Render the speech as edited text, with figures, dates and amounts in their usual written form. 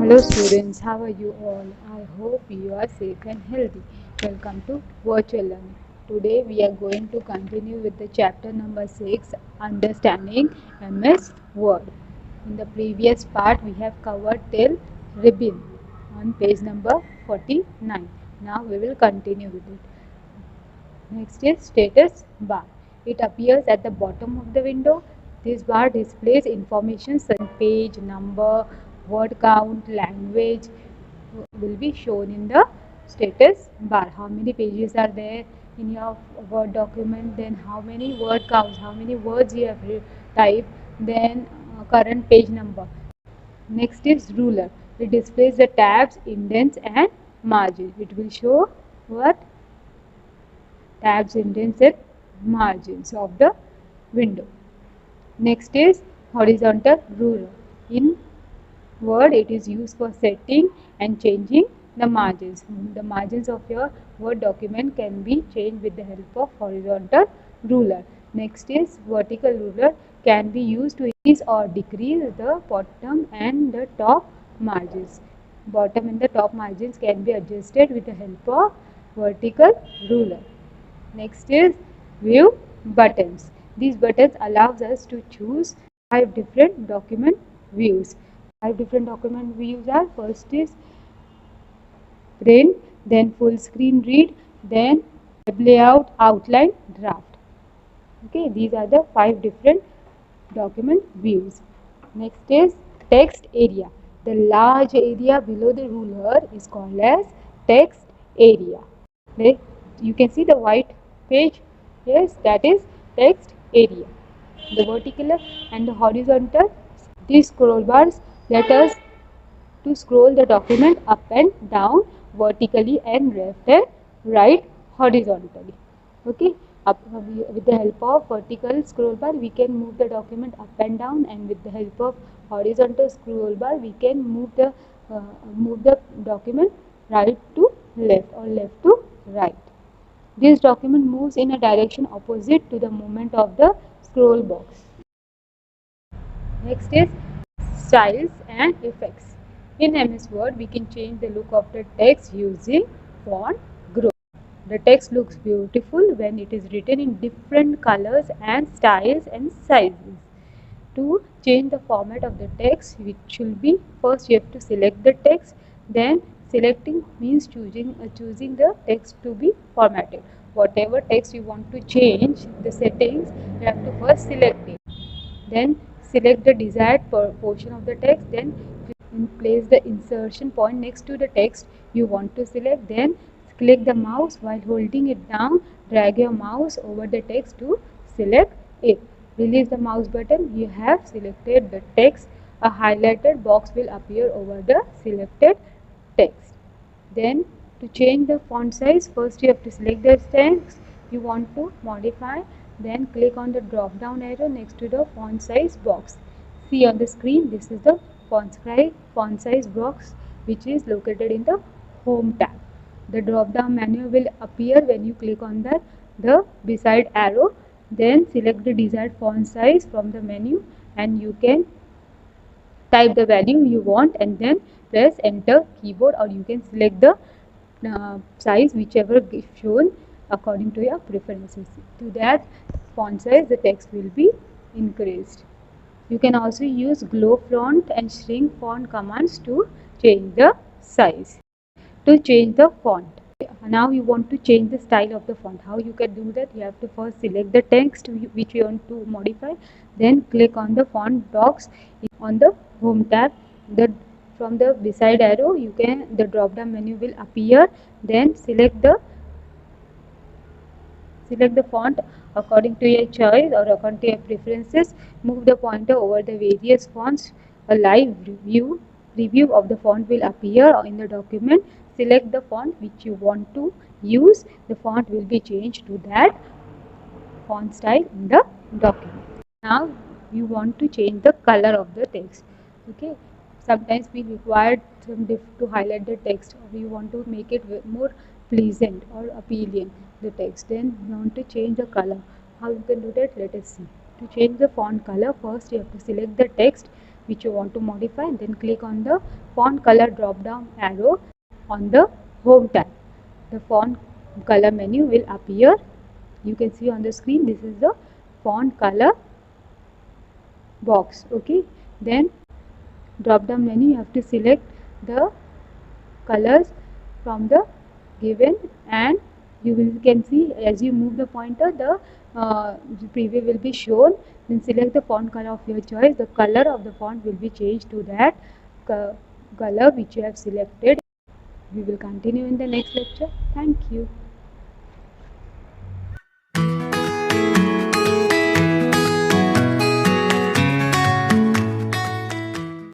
Hello students, how are you all? I hope you are safe and healthy. Welcome to Virtual Learning. Today we are going to continue with the chapter number 6, Understanding MS Word. In the previous part we have covered till ribbon on page number 49. Now we will continue with it. Next is status bar. It appears at the bottom of the window. This bar displays information such as page, number, word count, language will be shown in the status bar. How many pages are there in your Word document, then how many word counts, how many words you have typed, then current page number. Next is ruler. It displays the tabs, indents and margin. It will show what? Tabs, indents and margins of the window. Next is horizontal ruler. In Word, it is used for setting and changing the margins. The margins of your Word document can be changed with the help of horizontal ruler. Next is vertical ruler, can be used to increase or decrease the bottom and the top margins. Bottom and the top margins can be adjusted with the help of vertical ruler. Next is view buttons. These buttons allows us to choose 5 different document views. 5 different document views are: first is print, then full screen read, then web layout, outline, draft. Okay, these are the 5 different document views. Next is text area. The large area below the ruler is called as text area. You can see the white page. Yes, that is text area. The vertical and the horizontal, these scroll bars let us to scroll the document up and down vertically and left and right horizontally. Okay, with the help of vertical scroll bar we can move the document up and down, and with the help of horizontal scroll bar we can move the document right to left or left to right. This document moves in a direction opposite to the movement of the scroll box. Next is styles and effects. In MS Word, we can change the look of the text using font group. The text looks beautiful when it is written in different colors and styles and sizes. To change the format of the text, which should be, first you have to select the text, then selecting means choosing the text to be formatted. Whatever text you want to change the settings, you have to first select it, then select the desired portion of the text, then place the insertion point next to the text you want to select, then click the mouse while holding it down, drag your mouse over the text to select it. Release the mouse button, you have selected the text. A highlighted box will appear over the selected text. Then to change the font size, first you have to select the text you want to modify, then click on the drop down arrow next to the font size box. See on the screen, this is the font size box which is located in the home tab. The drop down menu will appear when you click on the beside arrow, then select the desired font size from the menu and you can type the value you want and then press enter keyboard, or you can select the size whichever is shown according to your preferences. To that font size the text will be increased. You can also use glow font and shrink font commands to change the size. To change the font, now you want to change the style of the font. How you can do that? You have to first select the text which you want to modify, then click on the font box on the home tab. From the beside arrow you can, the drop down menu will appear, then select the font according to your choice or according to your preferences. Move the pointer over the various fonts. A live review of the font will appear in the document. Select the font which you want to use. The font will be changed to that font style in the document. Now you want to change the color of the text. Okay, sometimes we require some to highlight the text, or you want to make it more pleasant or appealing the text, then you want to change the color. How you can do that? Let us see. To change the font color, first you have to select the text, which you want to modify, then click on the font color drop down arrow on the home tab. The font color menu will appear. You can see on the screen, this is the font color box. Okay, then drop down menu, you have to select the colors from the given, and you can see as you move the pointer, the preview will be shown. Then select the font color of your choice. The color of the font will be changed to that color which you have selected. We will continue in the next lecture. Thank you.